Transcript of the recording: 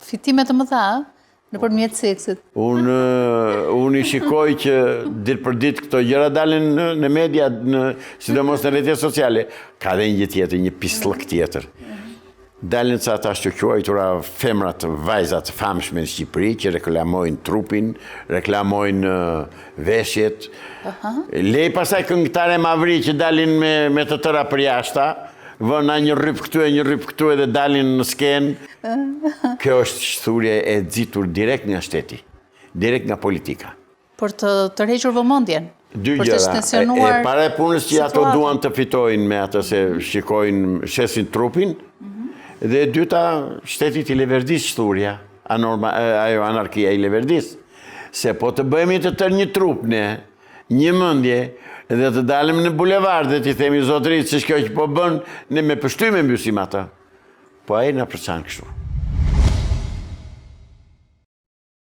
fitime të mëdha nëpërmjet seksit. Unë i shikoj që ditë për ditë këto gjëra dalin në media, sidomos në rrjetet sociale. Ka dhe një tjetër, një pislëk tjetër. Dalin sa ata që quajtura femrat, vajzat famshme në Shqipëri, që reklamojnë trupin, reklamojnë veshjet. Lej pasaj këngëtare mavri që dalin me të tëra për jashta, vëna një rryp këtu edhe dalin në skenë. Kjo është shturje e nxitur direkt nga shteti, direkt nga politika. Për të tërhequr vëmendjen. Dy gjëra. E para e punës që ato duan të fitojnë me atë se shikojnë, shesin trupin, dhe e dyta, shteti i leverdis shturja, ajo anarkia i leverdis. Se po të bëhemi të tërë një trup ne, një mendje, dhe të dalim në bulevard dhe t'i themi zotërit, që shkjo që po bën, ne me pështyme mbysim ata. Po ai na përçan kështu.